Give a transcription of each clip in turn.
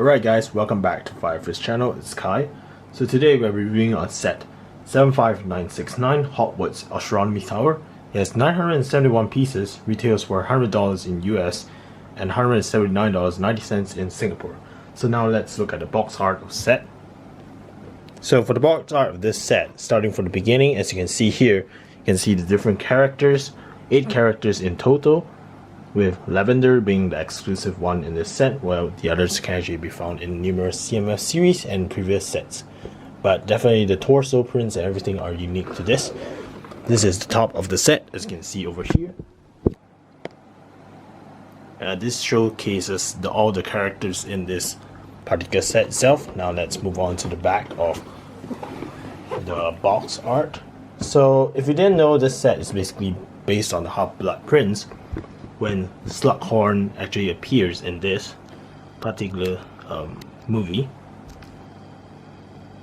Alright guys, welcome back to Firefist channel, it's Kai. So today we're reviewing on set 75969 Hogwarts Astronomy Tower. It has 971 pieces, retails for $100 in US and $179.90 in Singapore. So now let's look at the box art of set. So for the box art of this set, starting from the beginning, as you can see here, you can see the different characters, 8 characters in total, with Lavender being the exclusive one in this set, while the others can actually be found in numerous CMF series and previous sets. But definitely the torso prints and everything are unique to this. This is the top of the set, as you can see over here. This showcases all the characters in this particular set itself. Now let's move on to the back of the box art. So if you didn't know, this set is basically based on the Half-Blood Prince, when Slughorn actually appears in this particular movie.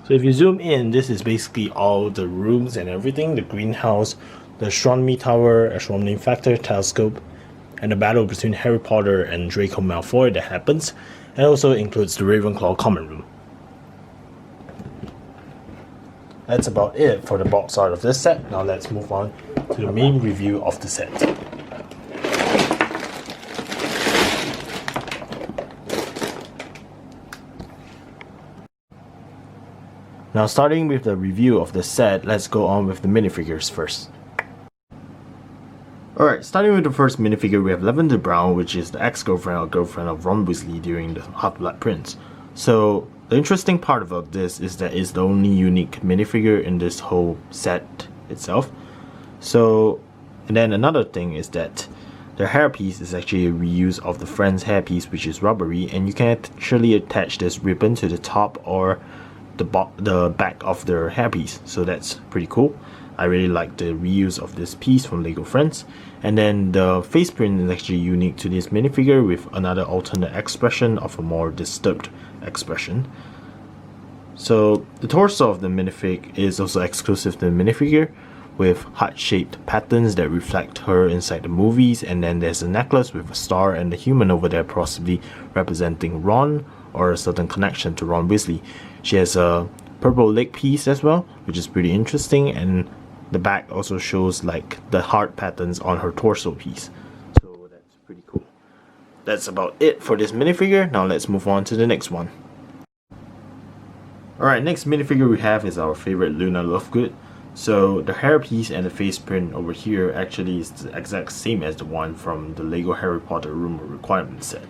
So if you zoom in, this is basically all the rooms and everything, the greenhouse, the Astronomy Tower, Astronomy Factor, Telescope, and the battle between Harry Potter and Draco Malfoy that happens, and also includes the Ravenclaw common room. That's about it for the box art of this set. Now let's move on to the main review of the set. Now starting with the review of the set, let's go on with the minifigures first. Alright, starting with the first minifigure, we have Lavender Brown, which is the ex-girlfriend or girlfriend of Ron Weasley during the Half-Blood Prince. So the interesting part about this is that it's the only unique minifigure in this whole set itself. So, and then another thing is that the hairpiece is actually a reuse of the friend's hairpiece, which is rubbery, and you can actually attach this ribbon to the top or the back of their hairpiece, so that's pretty cool. I really like the reuse of this piece from Lego Friends. And then the face print is actually unique to this minifigure, with another alternate expression of a more disturbed expression. So the torso of the minifig is also exclusive to the minifigure, with heart-shaped patterns that reflect her inside the movies, and then there's a necklace with a star and a human over there, possibly representing Ron or a certain connection to Ron Weasley. She has a purple leg piece as well, which is pretty interesting, and the back also shows like the heart patterns on her torso piece. So that's pretty cool. That's about it for this minifigure. Now let's move on to the next one. Alright, next minifigure we have is our favorite Luna Lovegood. So the hairpiece and the face print over here actually is the exact same as the one from the Lego Harry Potter Room of Requirements set.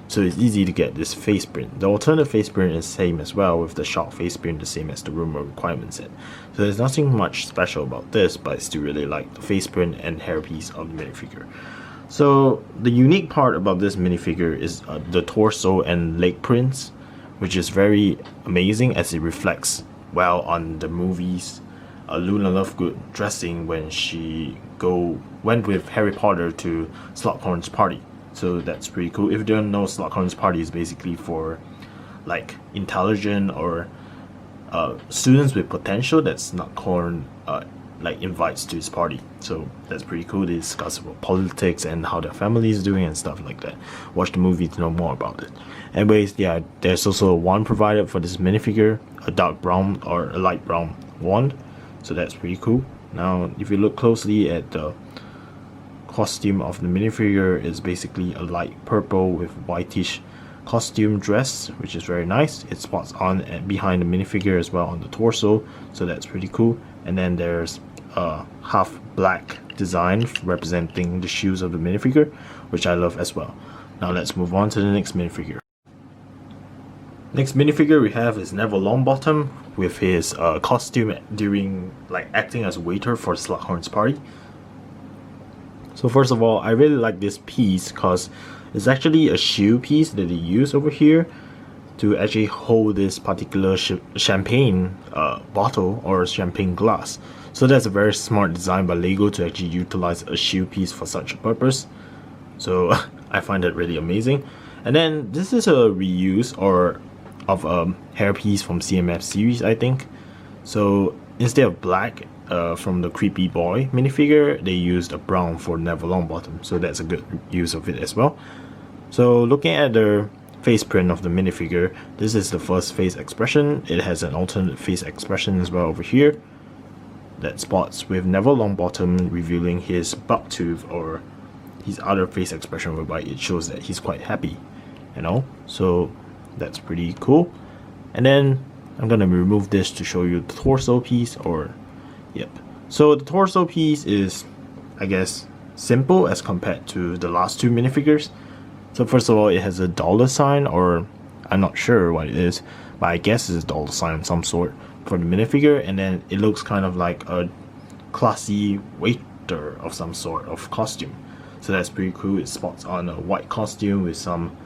So it's easy to get this face print. The alternate face print is same as well, with the shock face print the same as the Room of Requirements set. So there's nothing much special about this, but I still really like the face print and hairpiece of the minifigure. So the unique part about this minifigure is the torso and leg prints, which is very amazing as it reflects well on the movies. Luna Lovegood dressing when she went with Harry Potter to Slughorn's party. So that's pretty cool. If you don't know, Slughorn's party is basically for like intelligent or students with potential that Slughorn like invites to his party. So that's pretty cool. They discuss about politics and how their family is doing and stuff like that. Watch the movie to know more about it. Anyways, yeah, there's also a wand provided for this minifigure, a dark brown or a light brown wand. So that's pretty cool. Now, if you look closely at the costume of the minifigure, is basically a light purple with whitish costume dress, which is very nice. It spots on and behind the minifigure as well on the torso, so that's pretty cool. And then there's a half black design representing the shoes of the minifigure, which I love as well. Now let's move on to the next minifigure. Next minifigure we have is Neville Longbottom with his costume during like acting as a waiter for Slughorn's party. So first of all, I really like this piece because it's actually a shoe piece that they use over here to actually hold this particular champagne bottle or champagne glass. So that's a very smart design by Lego to actually utilize a shoe piece for such a purpose. So I find that really amazing. And then this is a reuse of a hairpiece from CMF series, I think. So instead of black from the Creepy Boy minifigure, they used a brown for Neville Longbottom, so that's a good use of it as well. So looking at the face print of the minifigure. This is the first face expression. It has an alternate face expression as well over here that spots with Neville Longbottom revealing his buck tooth or his other face expression, whereby it shows that he's quite happy, you know. So that's pretty cool. And then I'm gonna remove this to show you the torso piece, or yep. So the torso piece is, I guess, simple as compared to the last two minifigures. So first of all, it has a dollar sign, or I'm not sure what it is, but I guess it's a dollar sign of some sort for the minifigure, and then it looks kind of like a classy waiter of some sort of costume. So that's pretty cool. It spots on a white costume with some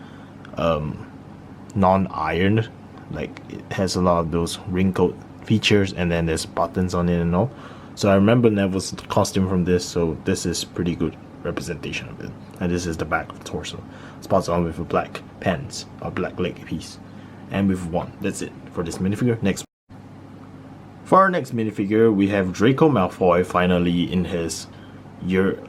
non-ironed, like it has a lot of those wrinkled features, and then there's buttons on it and all. So I remember Neville's costume from this, so this is pretty good representation of it. And this is the back of the torso. Spots on with a black pants or black leg piece, and with one. That's it for this minifigure. Next. For our next minifigure, we have Draco Malfoy finally in his year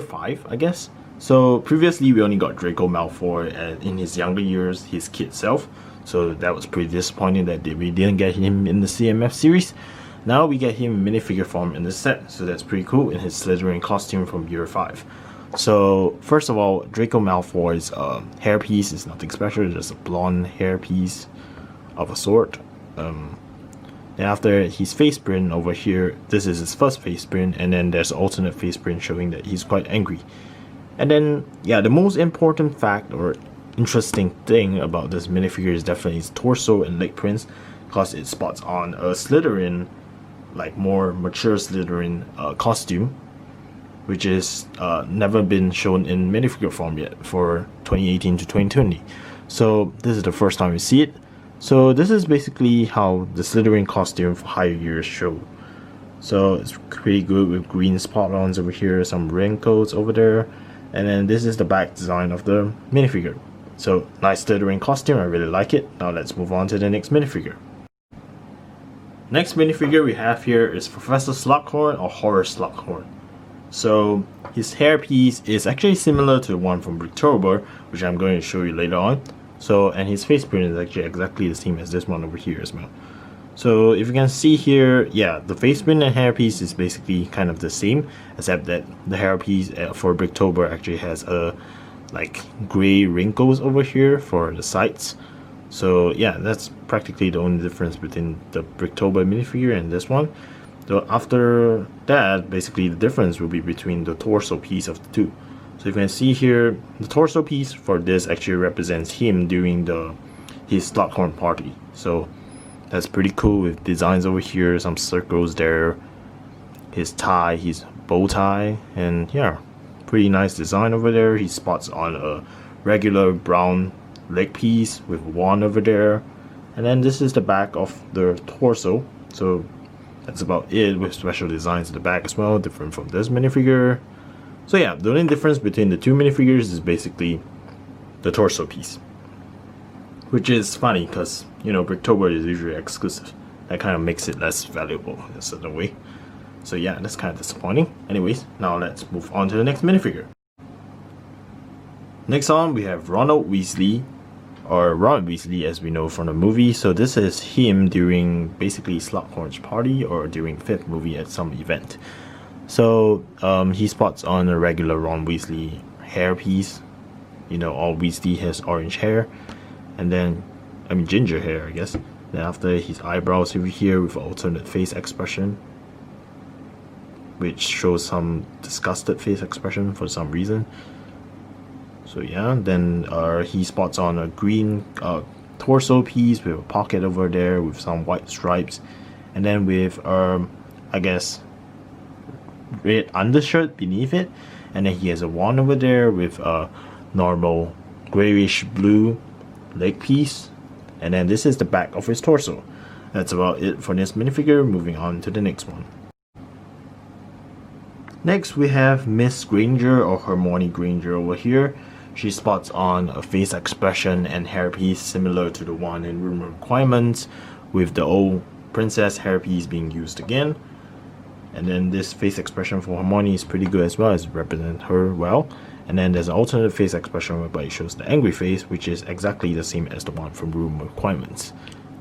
5, I guess. So previously we only got Draco Malfoy in his younger years, his kid self. So that was pretty disappointing that we didn't get him in the CMF series. Now we get him in minifigure form in this set, so that's pretty cool in his Slytherin costume from year 5. So first of all, Draco Malfoy's hairpiece is nothing special, just a blonde hairpiece of a sort. Then after his face print over here, this is his first face print, and then there's an alternate face print showing that he's quite angry. And then, yeah, the most important fact or interesting thing about this minifigure is definitely his torso and leg prints, because it spots on a Slytherin, like more mature Slytherin costume, which is never been shown in minifigure form yet for 2018 to 2020. So this is the first time we see it. So this is basically how the Slytherin costume for higher years show. So it's pretty good with green spot ons over here, some wrinkles over there, and then this is the back design of the minifigure. So nice Slytherin costume, I really like it. Now let's move on to the next minifigure. Next minifigure we have here is Professor Slughorn, or Horus Slughorn. So his hairpiece is actually similar to the one from Bricktober, which I'm going to show you later on. So, and his face print is actually exactly the same as this one over here as well. So if you can see here, yeah, the face print and hairpiece is basically kind of the same, except that the hairpiece for Bricktober actually has a like gray wrinkles over here for the sides. So yeah, that's practically the only difference between the Bricktober minifigure and this one. So after that, basically the difference will be between the torso piece of the two. So you can see here, the torso piece for this actually represents him during his Slughorn party. So that's pretty cool with designs over here, some circles there, his tie, his bow tie, and yeah, pretty nice design over there. He spots on a regular brown leg piece with one over there, and then this is the back of the torso. So that's about it, with special designs in the back as well, different from this minifigure. So yeah, the only difference between the two minifigures is basically the torso piece, which is funny because, you know, Bricktober is usually exclusive. That kind of makes it less valuable in a certain way. So yeah, that's kind of disappointing. Anyways, now let's move on to the next minifigure. Next on, we have Ronald Weasley, or Ron Weasley as we know from the movie. So this is him during basically Slughorn's party, or during 5th movie at some event. So he spots on a regular Ron Weasley hairpiece. You know, all Weasley has orange hair, and then, I mean ginger hair, I guess. Then after, his eyebrows over here with alternate face expression, which shows some disgusted face expression for some reason. So yeah, then he spots on a green torso piece with a pocket over there with some white stripes, and then with I guess red undershirt beneath it, and then he has a wand over there with a normal grayish blue leg piece, and then this is the back of his torso. That's about it for this minifigure. Moving on to the next one. Next we have Miss Granger, or Hermione Granger over here. She spots on a face expression and hairpiece similar to the one in Room Requirements, with the old princess hairpiece being used again. And then this face expression for Hermione is pretty good as well, as represent her well. And then there's an alternate face expression whereby it shows the angry face, which is exactly the same as the one from Room Requirements.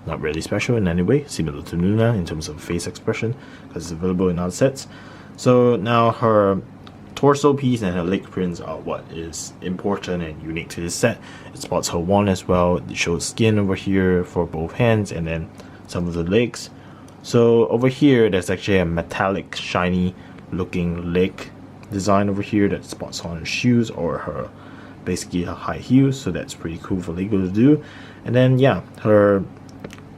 Not really special in any way, similar to Luna in terms of face expression, because it's available in other sets. So now her torso piece and her leg prints are what is important and unique to this set. It spots her wand as well. It shows skin over here for both hands and then some of the legs. So over here there's actually a metallic shiny looking leg design over here that spots on her shoes or her basically her high heels, so that's pretty cool for Lego to do. And then yeah, her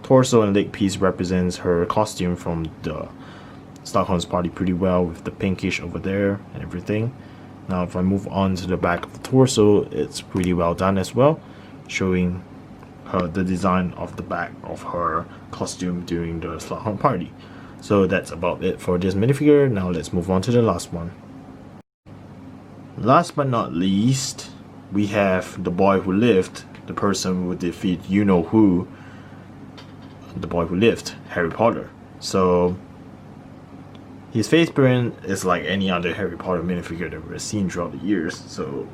torso and leg piece represents her costume from the Slughorn's party pretty well, with the pinkish over there and everything. Now if I move on to the back of the torso, it's pretty well done as well, showing her the design of the back of her costume during the Slughorn party. So that's about it for this minifigure. Now let's move on to the last one. Last but not least, we have the boy who lived, the person who defeat you know who, the boy who lived, Harry Potter. So his face print is like any other Harry Potter minifigure that we've seen throughout the years. So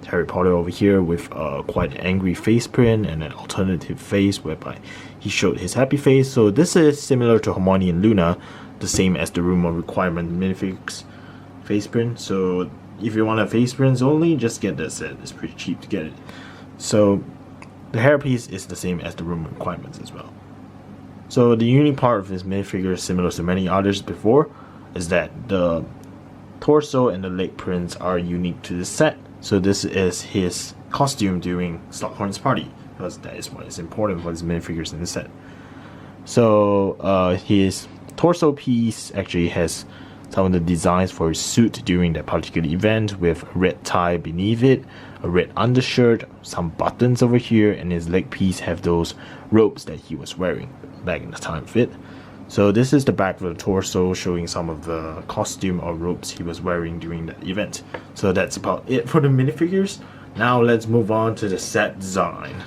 Harry Potter over here with a quite angry face print and an alternative face whereby he showed his happy face. So this is similar to Hermione and Luna, the same as the Room of Requirement minifigs face print. So if you want a face prints only, just get that set. It's pretty cheap to get it. So the hairpiece is the same as the Room Requirements as well. So the unique part of this minifigure, similar to many others before, is that the torso and the leg prints are unique to this set. So this is his costume during Slughorn's party, because that is what is important for these minifigures in the set. So his torso piece actually has some of the designs for his suit during that particular event, with a red tie beneath it, a red undershirt, some buttons over here, and his leg piece have those robes that he was wearing back in the time of it. So this is the back of the torso, showing some of the costume or robes he was wearing during that event. So that's about it for the minifigures. Now let's move on to the set design.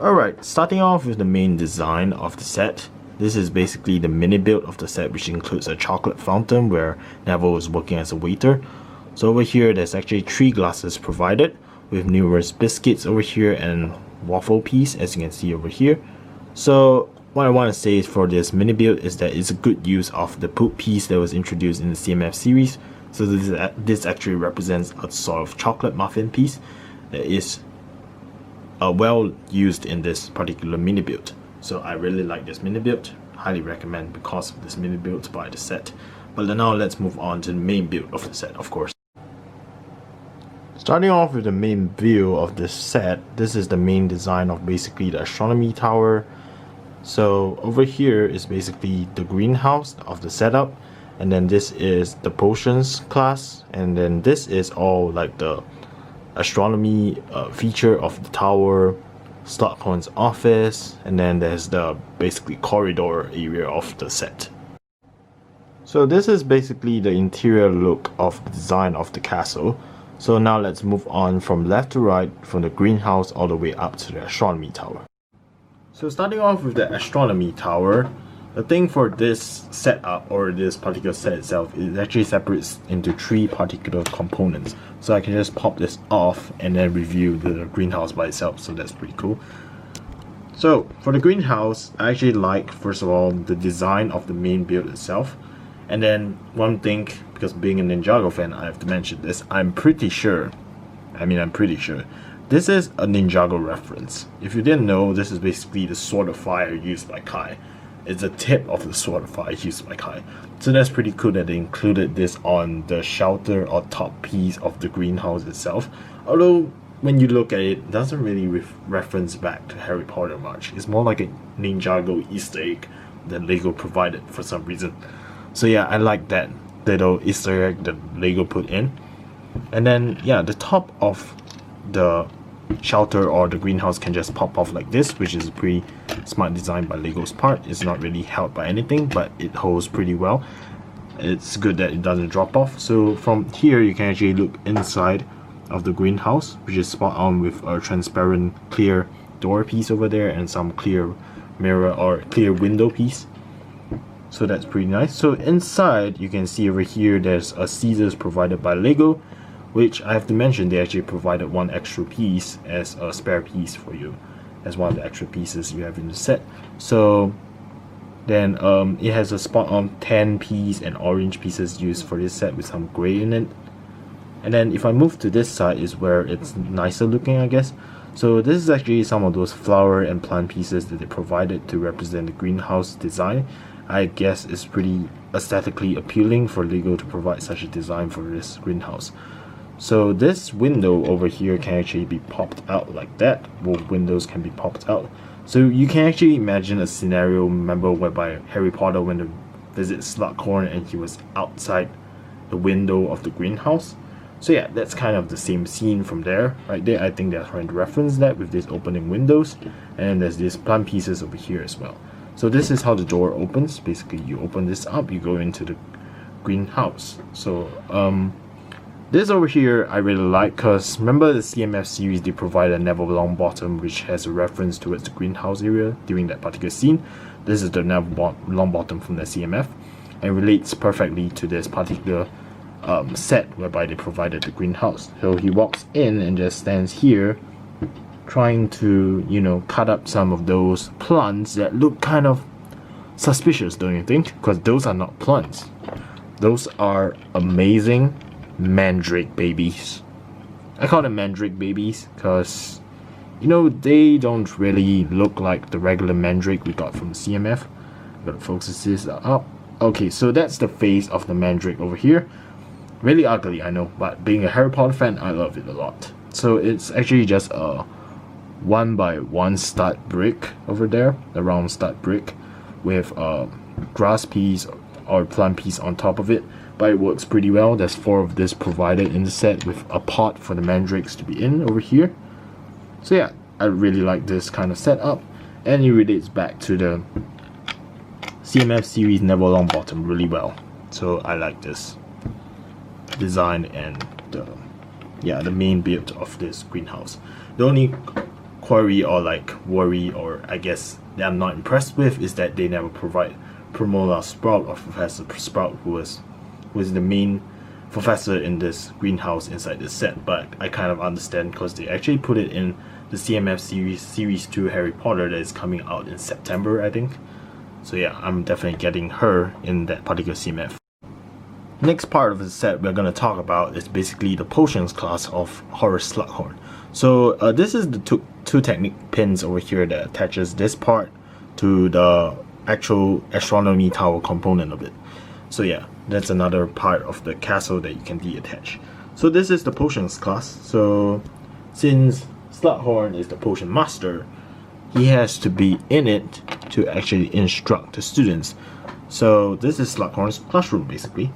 Alright, starting off with the main design of the set. This is basically the mini build of the set, which includes a chocolate fountain where Neville is working as a waiter. So over here there's actually 3 glasses provided, with numerous biscuits over here and waffle piece, as you can see over here. So what I want to say for this mini build is that it's a good use of the poop piece that was introduced in the CMF series. So this actually represents a sort of chocolate muffin piece that is well used in this particular mini build. So I really like this mini build, highly recommend because of this mini build to buy the set. But now let's move on to the main build of the set, of course. Starting off with the main view of this set, this is the main design of basically the Astronomy Tower. So over here is basically the greenhouse of the setup, and then this is the potions class, and then this is all like the astronomy feature of the tower, Slughorn's office, and then there's the basically corridor area of the set. So this is basically the interior look of the design of the castle. So now let's move on from left to right, from the greenhouse all the way up to the Astronomy Tower. So starting off with the Astronomy Tower, the thing for this setup or this particular set itself is actually separates into 3 particular components. So I can just pop this off and then review the greenhouse by itself, so that's pretty cool. So for the greenhouse, I actually like, first of all, the design of the main build itself. And then one thing, because being a Ninjago fan, I have to mention this, I'm pretty sure, this is a Ninjago reference. If you didn't know, this is basically the Sword of Fire used by Kai. It's a tip of the Sword of Fire used by Kai. So that's pretty cool that they included this on the shelter or top piece of the greenhouse itself. Although, when you look at it, it doesn't really reference back to Harry Potter much. It's more like a Ninjago Easter egg that Lego provided for some reason. So yeah, I like that little Easter egg that Lego put in. And then yeah, the top of the shelter or the greenhouse can just pop off like this, which is a pretty smart design by Lego's part. It's not really held by anything, but it holds pretty well. It's good that it doesn't drop off. So from here you can actually look inside of the greenhouse, which is spot on with a transparent clear door piece over there and some clear mirror or clear window piece. So that's pretty nice. So inside, you can see over here, there's a scissors provided by Lego, which I have to mention, they actually provided one extra piece as a spare piece for you, as one of the extra pieces you have in the set. So then it has a spot on tan piece and orange pieces used for this set with some gray in it. And then if I move to this side is where it's nicer looking, I guess. So this is actually some of those flower and plant pieces that they provided to represent the greenhouse design. I guess it's pretty aesthetically appealing for Lego to provide such a design for this greenhouse. So this window over here can actually be popped out like that. Both windows can be popped out. So you can actually imagine a scenario, remember, whereby Harry Potter went to visit Slughorn and he was outside the window of the greenhouse. So yeah, that's kind of the same scene from there. Right there, I think they're trying to reference that with these opening windows. And then there's these plant pieces over here as well. So this is how the door opens. Basically, you open this up, you go into the greenhouse. So this over here I really like, because remember the CMF series, they provided a Neville Longbottom which has a reference towards the greenhouse area during that particular scene. This is the Neville Longbottom from the CMF and relates perfectly to this particular set whereby they provided the greenhouse. So he walks in and just stands here trying to, you know, cut up some of those plants that look kind of suspicious, don't you think? Because those are not plants. Those are amazing Mandrake Babies. I call them Mandrake Babies because, you know, they don't really look like the regular Mandrake we got from the CMF. Gotta focus this up. Okay, so that's the face of the Mandrake over here. Really ugly, I know, but being a Harry Potter fan, I love it a lot. So it's actually just a 1x1 stud brick over there, a round stud brick with a grass piece or plant piece on top of it, but it works pretty well. There's 4 of this provided in the set with a pot for the mandrakes to be in over here. So yeah, I really like this kind of setup, and it relates back to the CMF series Neville Longbottom really well. So I like this design and the main build of this greenhouse. The only query or like worry, or I guess that I'm not impressed with, is that they never provide Primola Sprout or Professor Sprout, who was the main professor in this greenhouse inside this set. But I kind of understand because they actually put it in the CMF series 2 Harry Potter that is coming out in September, I think. So yeah, I'm definitely getting her in that particular CMF. Next part of the set we're going to talk about is basically the potions class of Horus Slughorn. So this is the two technique pins over here that attaches this part to the actual Astronomy Tower component of it. So yeah, that's another part of the castle that you can deattach. So this is the potions class. So since Slughorn is the potion master, he has to be in it to actually instruct the students. So this is Slughorn's classroom basically.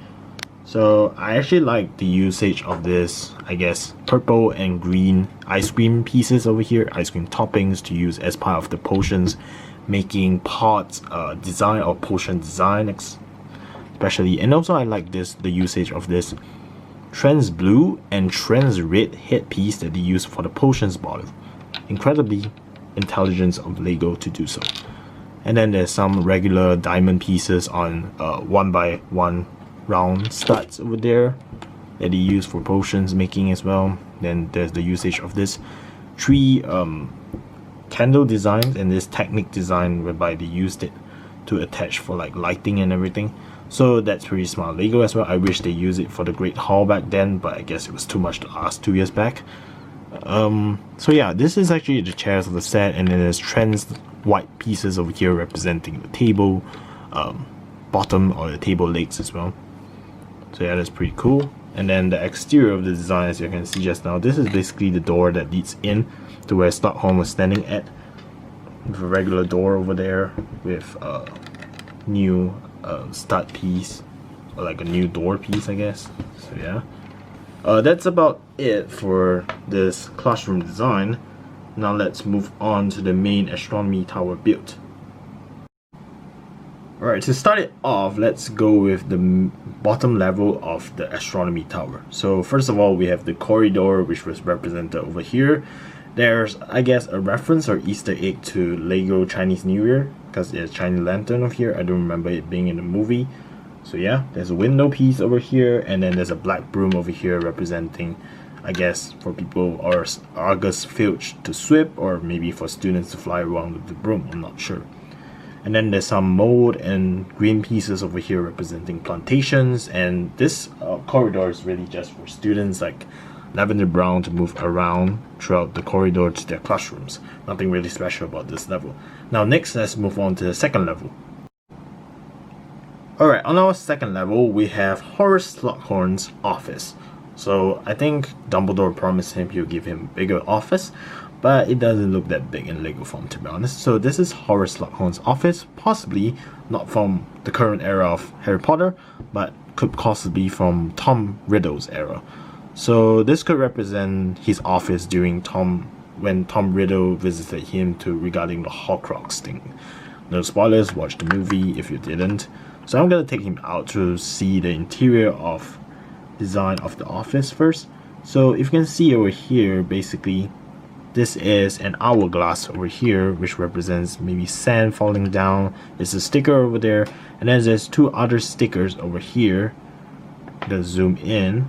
So I actually like the usage of this, I guess, purple and green ice cream pieces over here, ice cream toppings to use as part of the potions making part design or potion design especially. And also I like the usage of this trans blue and trans red headpiece that they use for the potions bottle. Incredibly intelligence of Lego to do so. And then there's some regular diamond pieces on 1x1 round studs over there that they use for potions making as well. Then there's the usage of this 3 candle designs and this technique design whereby they used it to attach for like lighting and everything. So that's pretty smart Lego as well. I wish they used it for the Great Hall back then, but I guess it was too much to ask 2 years back. So yeah, this is actually the chairs of the set, and then there's trans white pieces over here representing the table bottom or the table legs as well. So yeah, that's pretty cool. And then the exterior of the design, as you can see just now, this is basically the door that leads in to where Slughorn was standing at, with a regular door over there with a new stud piece, or like a new door piece, I guess. So yeah, that's about it for this classroom design. Now let's move on to the main Astronomy Tower build. Alright, to start it off, let's go with the bottom level of the Astronomy Tower. So first of all, we have the corridor, which was represented over here. There's, I guess, a reference or Easter egg to Lego Chinese New Year, because there's Chinese lantern over here. I don't remember it being in the movie. So yeah, there's a window piece over here, and then there's a black broom over here representing, I guess, for people or Argus Filch to sweep, or maybe for students to fly around with the broom, I'm not sure. And then there's some mold and green pieces over here representing plantations, and this corridor is really just for students like Lavender Brown to move around throughout the corridor to their classrooms. Nothing really special about this level. Now next, let's move on to the second level. Alright, on our second level, we have Horus Slughorn's office. So I think Dumbledore promised him he'll give him a bigger office, but it doesn't look that big in Lego form, to be honest. So this is Horus Slughorn's office, possibly not from the current era of Harry Potter, but could possibly from Tom Riddle's era. So this could represent his office during when Tom Riddle visited him regarding the Horcrux thing. No spoilers, watch the movie if you didn't. So I'm gonna take him out to see the interior of design of the office first. So if you can see over here, basically this is an hourglass over here, which represents maybe sand falling down. There's a sticker over there, and then there's two other stickers over here. Let's zoom in.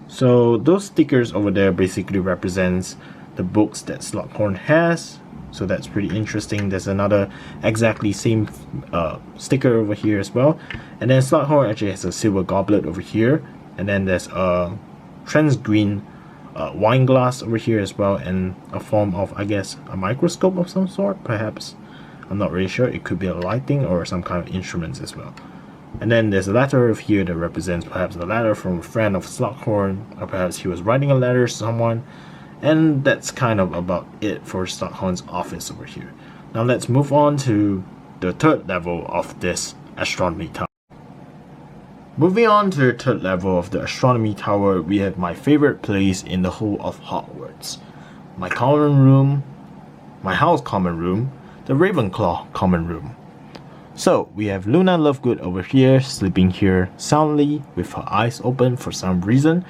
So those stickers over there basically represents the books that Slughorn has. So that's pretty interesting. There's another exactly same sticker over here as well. And then Slughorn actually has a silver goblet over here. And then there's a trans green wine glass over here as well, and a form of, I guess, a microscope of some sort, perhaps. I'm not really sure. It could be a lighting or some kind of instruments as well. And then there's a letter over here that represents perhaps a letter from a friend of Slughorn, or perhaps he was writing a letter to someone. And that's kind of about it for Slughorn's office over here. Now let's move on to the third level of this Astronomy Tower. Moving on to the third level of the Astronomy Tower, we have my favorite place in the whole of Hogwarts. My common room, my house common room, the Ravenclaw common room. So we have Luna Lovegood over here, sleeping here soundly with her eyes open for some reason.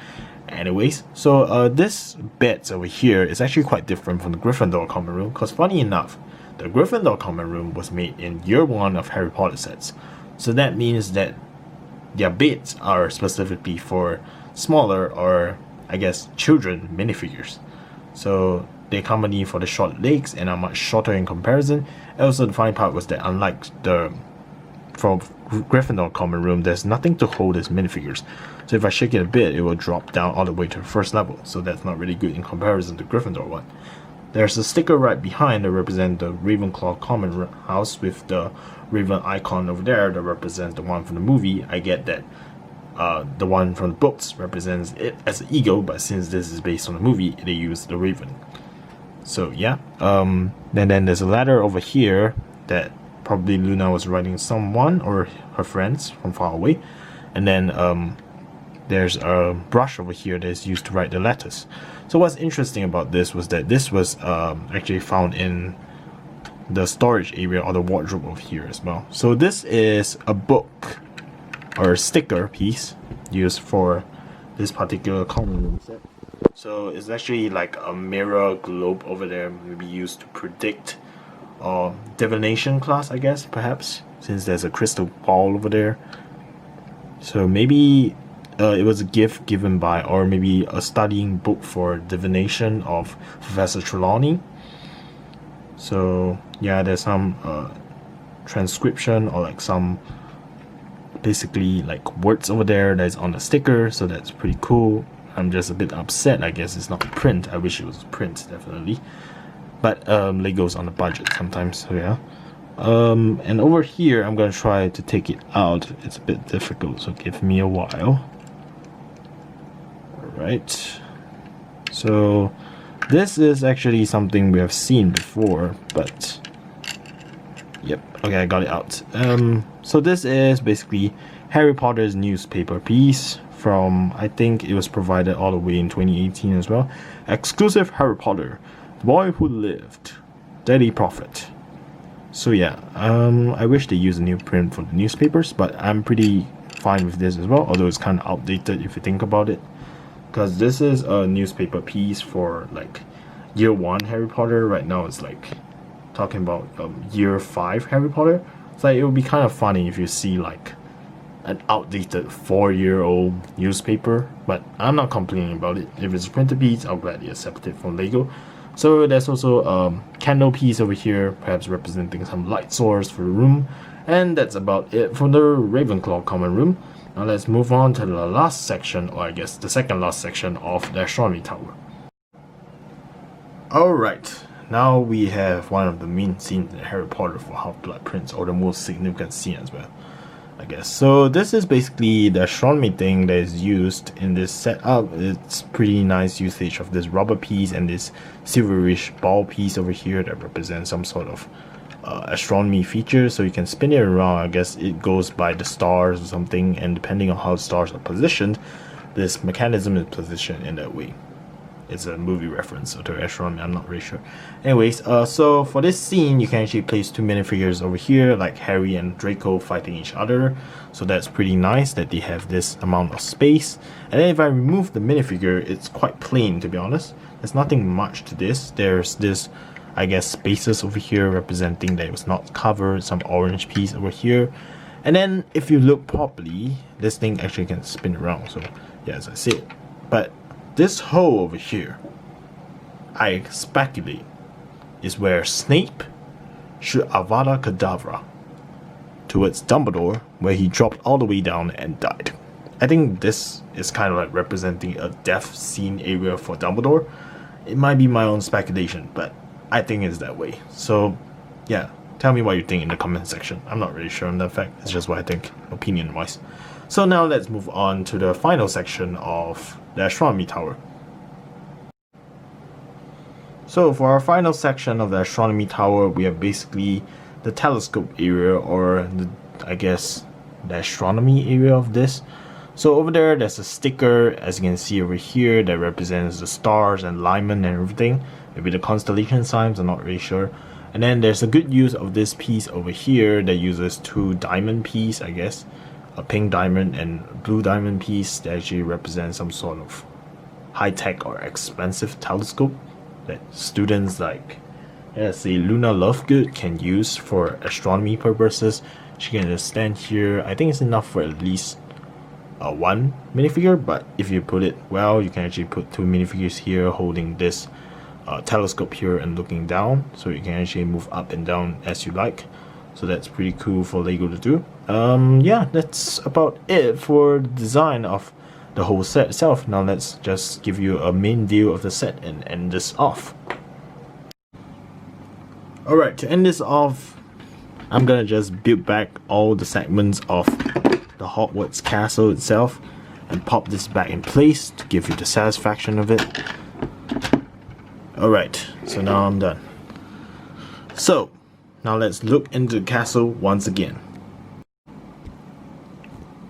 Anyways, so this bed over here is actually quite different from the Gryffindor common room, because funny enough, the Gryffindor common room was made in year 1 of Harry Potter sets. So that means that their beds are specifically for smaller, or I guess children minifigures. So they accompany for the short legs and are much shorter in comparison. Also, the funny part was that unlike from Gryffindor common room, there's nothing to hold as minifigures. So if I shake it a bit, it will drop down all the way to the first level. So that's not really good in comparison to Gryffindor one. There's a sticker right behind that represents the Ravenclaw common house with the Raven icon over there that represents the one from the movie. I get that the one from the books represents it as an eagle, but since this is based on the movie, they use the Raven. So yeah, and then there's a ladder over here that probably Luna was writing someone or her friends from far away. And then there's a brush over here that is used to write the letters. So what's interesting about this was that this was actually found in the storage area or the wardrobe over here as well. So this is a book or a sticker piece used for this particular common room set. So it's actually like a mirror globe over there, maybe used to predict divination class, I guess, perhaps, since there's a crystal ball over there. So maybe it was a gift given by, or maybe a studying book for divination of Professor Trelawney. So yeah, there's some transcription or like some basically like words over there that's on the sticker, so that's pretty cool. I'm just a bit upset, I guess it's not print. I wish it was print, definitely. But Lego's on a budget sometimes, so yeah. And over here, I'm gonna try to take it out. It's a bit difficult, so give me a while. Alright. So this is actually something we have seen before, but yep, okay, I got it out. So this is basically Harry Potter's newspaper piece from, I think it was provided all the way in 2018 as well. Exclusive Harry Potter, The Boy Who Lived, Daily Prophet. So yeah, I wish they used a new print for the newspapers, but I'm pretty fine with this as well, although it's kind of outdated if you think about it. because this is a newspaper piece for like year 1 Harry Potter. Right now it's like talking about year 5 Harry Potter. It's like it would be kind of funny if you see like an outdated 4-year-old newspaper, but I'm not complaining about it. If it's a printed piece, I'll gladly accept it from Lego. So there's also a candle piece over here, perhaps representing some light source for the room. And that's about it for the Ravenclaw common room. Now let's move on to the last section, or I guess the second last section of the Astronomy Tower. Alright, now we have one of the main scenes in Harry Potter for Half-Blood Prince, or the most significant scene as well, I guess. So this is basically the astronomy thing that is used in this setup. It's pretty nice usage of this rubber piece and this silverish ball piece over here that represents some sort of astronomy feature. So you can spin it around. I guess it goes by the stars or something, and depending on how stars are positioned, this mechanism is positioned in that way. It's a movie reference to astronomy, I'm not really sure. Anyways, so for this scene, you can actually place 2 minifigures over here, like Harry and Draco fighting each other. So that's pretty nice that they have this amount of space. And then if I remove the minifigure, it's quite plain, to be honest. There's nothing much to this. There's this, I guess, spaces over here representing that it was not covered, some orange piece over here. And then if you look properly, this thing actually can spin around. So yeah, as I said. But this hole over here, I speculate, is where Snape should Avada Kedavra towards Dumbledore, where he dropped all the way down and died. I think this is kind of like representing a death scene area for Dumbledore. It might be my own speculation, but I think it's that way. So yeah, tell me what you think in the comment section. I'm not really sure on that fact. It's just what I think, opinion wise. So now let's move on to the final section of the Astronomy Tower. So for our final section of the Astronomy Tower, we have basically the telescope area, or I guess the astronomy area of this. So over there's a sticker, as you can see over here, that represents the stars and alignment and everything. Maybe the constellation signs, I'm not really sure. And then there's a good use of this piece over here that uses 2 diamond piece, I guess. A pink diamond and blue diamond piece that actually represents some sort of high-tech or expensive telescope that students like, let's say, Luna Lovegood can use for astronomy purposes. She can just stand here. I think it's enough for at least 1 minifigure, but if you put it well, you can actually put 2 minifigures here holding this telescope here and looking down, so you can actually move up and down as you like. So that's pretty cool for Lego to do. Yeah, that's about it for the design of the whole set itself. Now let's just give you a main view of the set and end this off. Alright, to end this off, I'm gonna just build back all the segments of the Hogwarts castle itself and pop this back in place to give you the satisfaction of it. Alright, so now I'm done. So now let's look into the castle once again.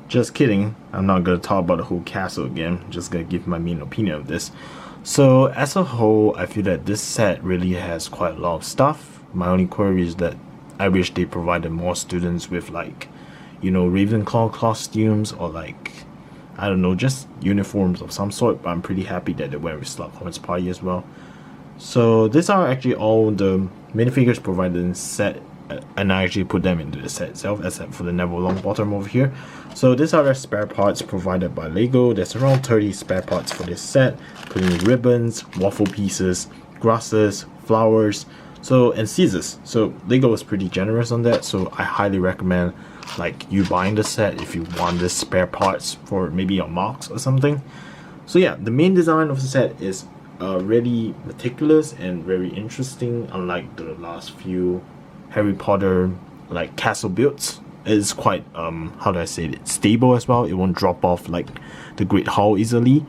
Just kidding, I'm not going to talk about the whole castle again, I'm just going to give my main opinion of this. So as a whole, I feel that this set really has quite a lot of stuff. My only query is that I wish they provided more students with, like, you know, Ravenclaw costumes, or like, I don't know, just uniforms of some sort. But I'm pretty happy that they went with Slughorn's party as well. So these are actually all the minifigures provided in the set, and I actually put them into the set itself, except for the Neville Longbottom over here. So these are the spare parts provided by Lego. There's around 30 spare parts for this set, including ribbons, waffle pieces, grasses, flowers, so, and scissors. So Lego is pretty generous on that, so I highly recommend like you buying the set if you want this spare parts for maybe your marks or something. So yeah, the main design of the set is really meticulous and very interesting, unlike the last few Harry Potter like castle builds. It's quite how do I say it, stable as well. It won't drop off like the Great Hall easily.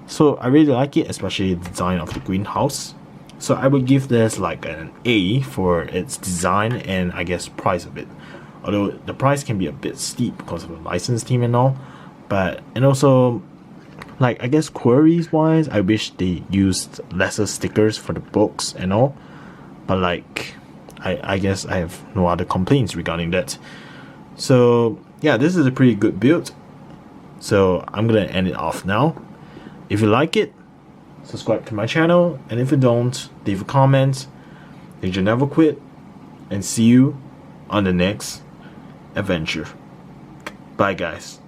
So I really like it, especially the design of the greenhouse. So I would give this like an A for its design and I guess price of it. Although the price can be a bit steep because of the license team and all, but and also like I guess queries wise, I wish they used lesser stickers for the books and all, but like I guess I have no other complaints regarding that. So yeah, this is a pretty good build, so I'm gonna end it off now. If you like it, subscribe to my channel, and if you don't, leave a comment. Danger never quit, and see you on the next adventure. Bye guys.